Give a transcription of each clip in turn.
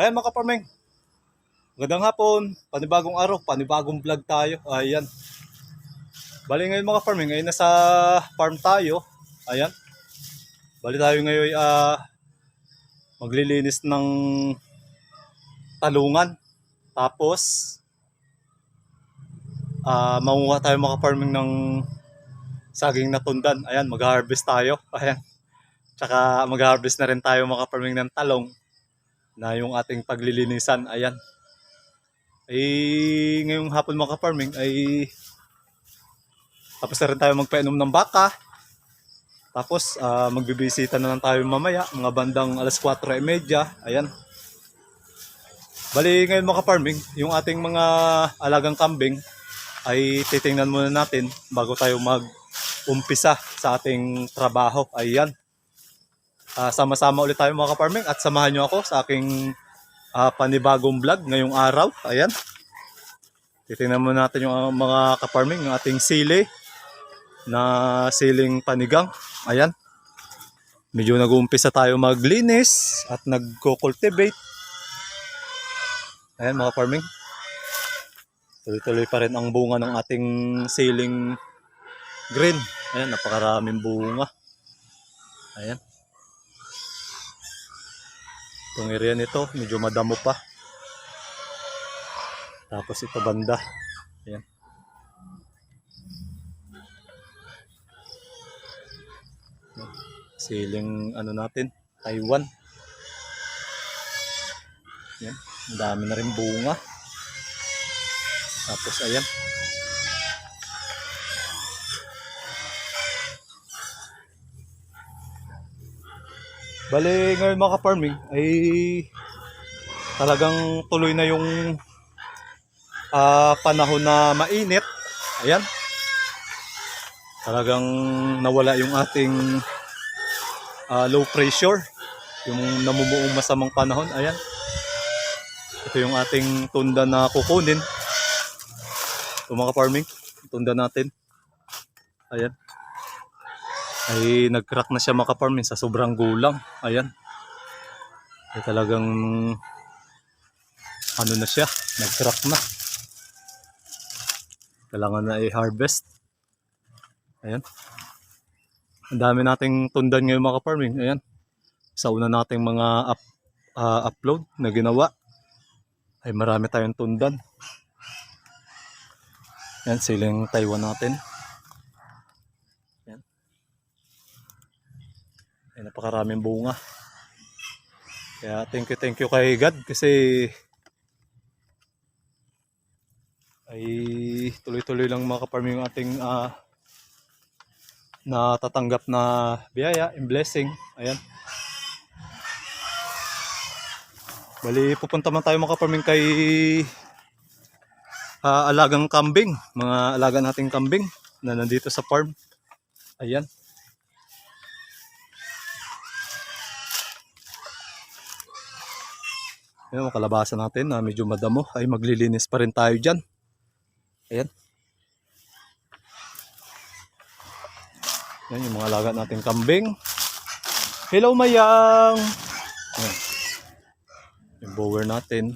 Ayan mga kaparmeng, magandang hapon, panibagong araw, panibagong vlog tayo. Ayan, bali ngayon mga kaparmeng, ngayon nasa farm tayo. Ayan, bali tayo ngayon maglilinis ng talungan. Tapos, manguha tayo mga kaparmeng ng saging na tundan. Ayan, mag-harvest tayo. Ayan, tsaka mag-harvest na rin tayo mga kaparmeng ng talong na yung ating paglilinisan. Ayan, ngayong hapon mga kaparmeng ay tapos na rin tayo magpainom ng baka. Tapos magbibisita na lang tayo mamaya, mga bandang alas 4:30. Ayan. Bali ngayon mga farming, yung ating mga alagang kambing ay titingnan muna natin bago tayo mag-umpisa sa ating trabaho. Ayan. Sama-sama ulit tayo mga farming at samahan nyo ako sa aking panibagong vlog ngayong araw. Ayan. Titingnan muna natin yung mga ka-farming, yung ating sili na siling panigang. Ayan. Medyo nag-uumpisa tayo maglinis at nagko-cultivate. Ayan mga farming. Tuloy-tuloy pa rin ang bunga ng ating siling green. Ayan, napakaraming bunga. Ayan. Itong area nito, medyo madamo pa. Tapos ito banda. Ayan. Siling ano natin, Taiwan. Ayan, ang dami na rin bunga. Tapos ayan. Bale ngayon mga ka-farming ay talagang tuloy na yung panahon na mainit. Ayan. Talagang nawala yung ating low pressure, yung namumuong masamang panahon. Ayan, ito yung ating tunda na kukunin. Ito mga farming, tunda natin. Ayan, ay nag-crack na siya mga farming sa sobrang gulang. Ayan, ay talagang ano na siya, nag-crack na. Kailangan na i-harvest. Ayan, ang dami nating tundan ngayon mga farming. Ayan, sa una nating mga upload na ginawa ay marami tayong tundan. Yan, siling Taiwan natin. Yan. Ay, napakaraming bunga. Kaya thank you kay God kasi ay tuloy-tuloy lang mga kaparming yung ating natatanggap na biyaya and blessing. Ayan. Bali pupunta man tayo mga kaparming kay alagang kambing, mga alaga nating kambing na nandito sa farm. Ayan. Ayan, mga kalabasan natin na medyo madamo ay maglilinis pa rin tayo dyan. Ayan. Ayan yung mga alaga nating kambing. Hello Mayang! Ayan. Yung bower natin.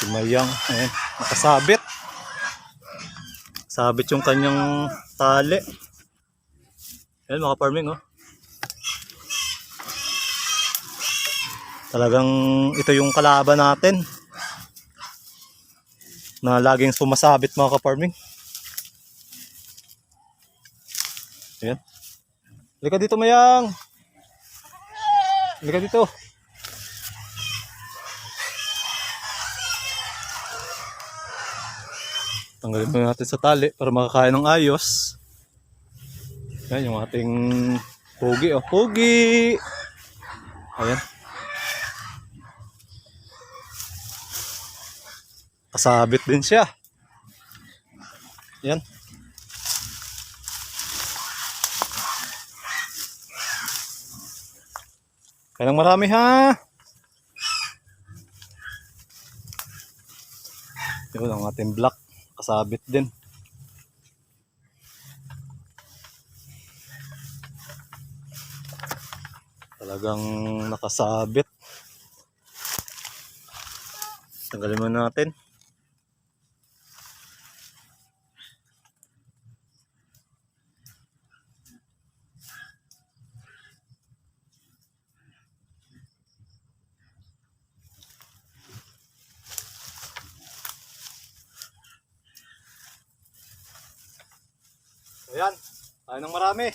Si Mayang. Ayan. Nakasabit. Sabit yung kanyang tali. Ayan mga farming oh. Talagang ito yung kalaban natin na laging sumasabit mga ka-farming. Ayan. Halika dito Mayang. Halika dito. Tanggalin mo natin sa tali para makakain ng ayos. Ayan yung ating pogi oh. Pogi! Ayan. Kasabit din siya. Ayan. Kaya marami ha. Yun ang ating black. Kasabit din. Talagang nakasabit. Tanggalin muna natin. Ayan, tayo ng marami.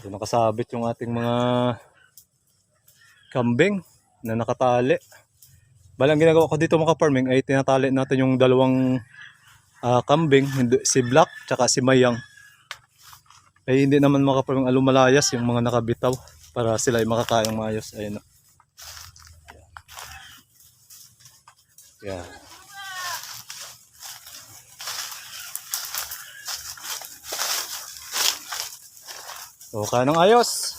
Ito nakasabit yung ating mga kambing na nakatali. Balang ginagawa ko dito mga farming ay tinatali natin yung dalawang kambing, si Black tsaka si Mayang. Ay hindi naman mga farming alumalayas yung mga nakabitaw para sila ay makakain ng maayos. Ayun. Yeah. So, kaya ng ayos.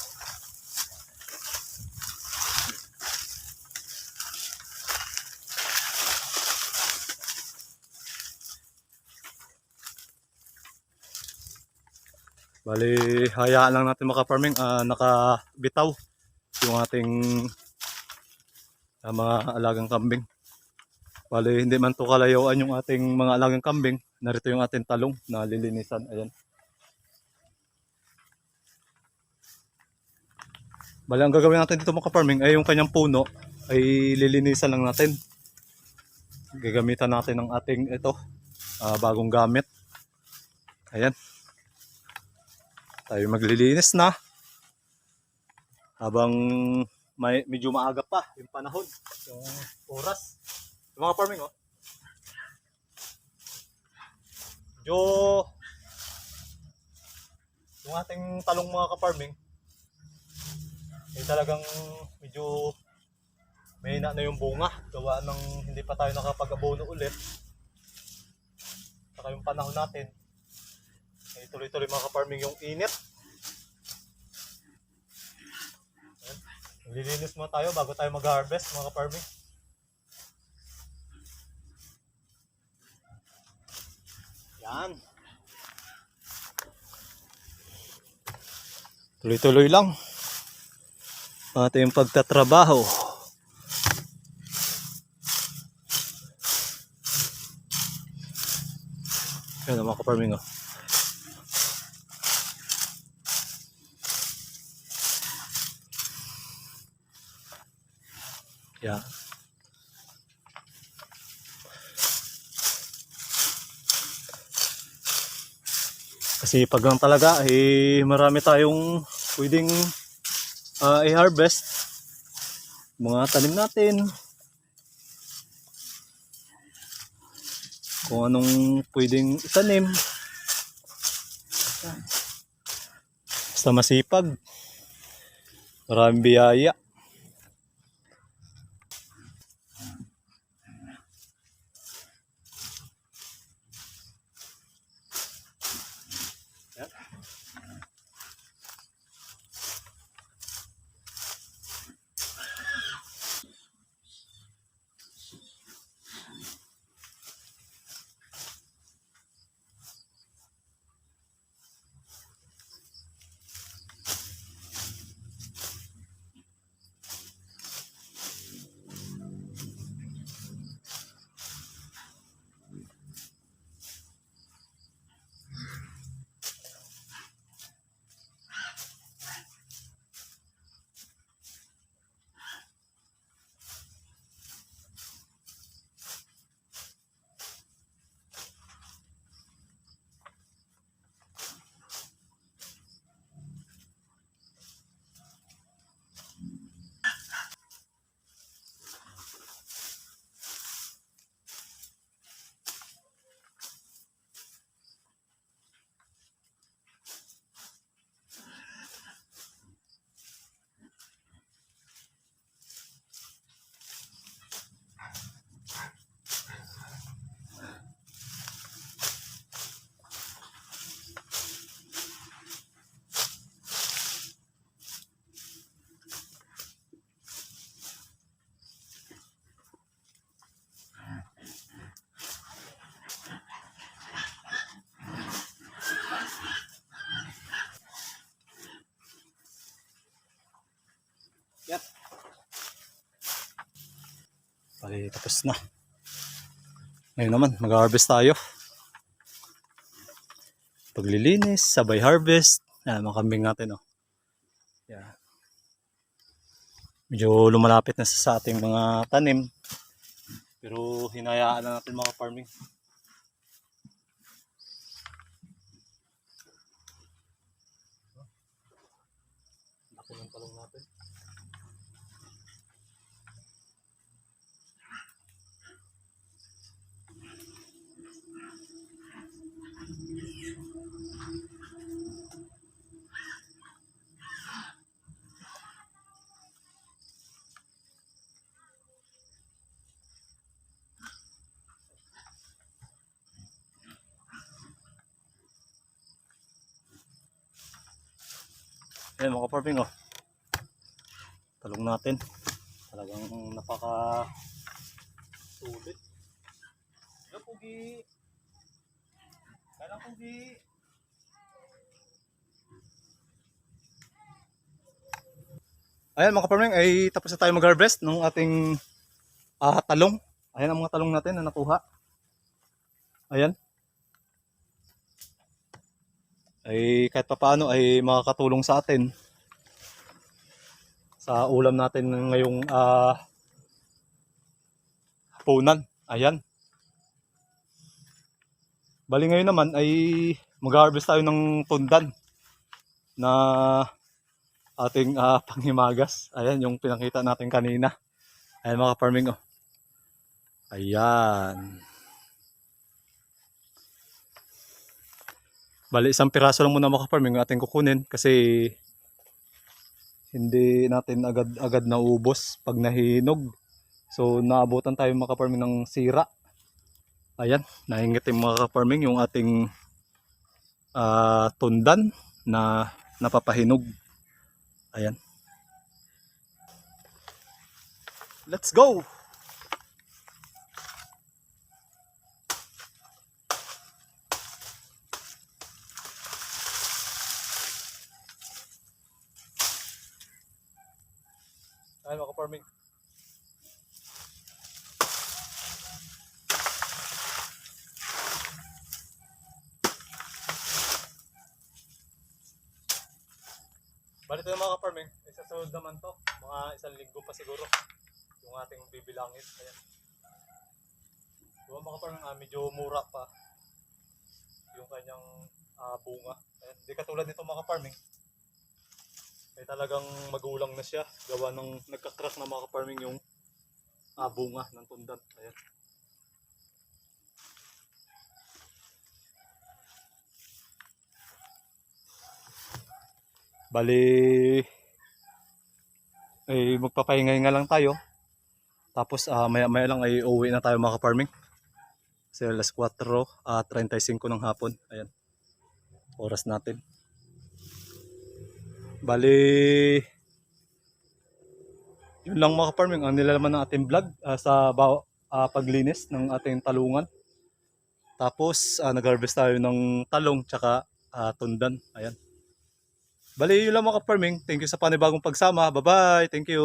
Bali, hayaan lang natin maka-farming, nakabitaw yung ating mga alagang kambing. Bali, hindi man to kalayuan yung ating mga alagang kambing. Narito yung ating talong na lilinisan. Ayan. Bali, ang gagawin natin dito mga farming ay yung kanyang puno ay lilinisan lang natin. Gagamitan natin ng ating ito, bagong gamit. Ayan. Tayo maglilinis na. Habang medyo maaga pa yung panahon, yung oras. Yung mga farming, yung ating talong mga ka-farming, ay talagang medyo mahina na yung bunga gawa ng hindi pa tayo nakapag-abono ulit. Saka yung panahon natin ay tuloy-tuloy mga ka-farming yung init. Lilinis mo tayo bago tayo mag-harvest mga ka-farming. Yan, tuloy-tuloy lang ating pagtatrabaho. Yan mga ka-farming. Yan. Kasi pag lang talaga marami tayong pwedeng i-harvest mga tanim natin, kung anong pwedeng itanim, basta masipag, maraming biyaya. Yep. Bali, tapos na. Ngayon naman, mag-harvest tayo. Paglilinis, sabay harvest. Yan, mga kambing natin, oh. Yan. Medyo lumalapit na sa ating mga tanim. Pero hinayaan na natin mga farming. Laki ng talong natin. Ayan mga farming, oh. Talong natin. Talagang napaka sulit. Hello, Pugi. Kailan, Pugi? Ayan mga farming, ay tapos na tayo mag-harvest ng ating talong. Ayan ang mga talong natin na nakuha. Ayan. Ay kahit pa paano ay makakatulong sa atin sa ulam natin ngayong hapunan. Ayan. Bali ngayon naman ay mag-harvest tayo ng tundan na ating panghimagas. Ayan yung pinakita natin kanina. Ayan mga farming, oh. Ayan. Bali isang piraso lang muna mga farming ating kukunin kasi hindi natin agad naubos pag nahinog. So naabutan tayo mga farming ng sira. Ayan, naingit yung mga farming yung ating tundan na napapahinog. Ayan. Let's go! Ayan mga farming. Bali ito yung mga farming. Isa sunod naman to. Mga isang linggo pa siguro. Yung ating bibilangin. Ayan. Diba mga farming, medyo mura pa yung kanyang bunga. Ayan. Di katulad nito mga farming. Ay talagang magulang na siya. Gawa ng nagka-crack na mga farming yung bunga ng tundan. Ayan. Bali ay magpapahinga lang tayo. Tapos maya lang ay uuwi na tayo mga farming. Kasi alas 4:35 ng hapon. Ayan. Oras natin. Bali yun lang mga farming ang nilalaman ng ating vlog sa paglinis ng ating talungan. Tapos nag-harvest tayo ng talong tsaka tundan. Ayan. Bali yun lang mga farming. Thank you sa panibagong pagsama. Bye bye. Thank you.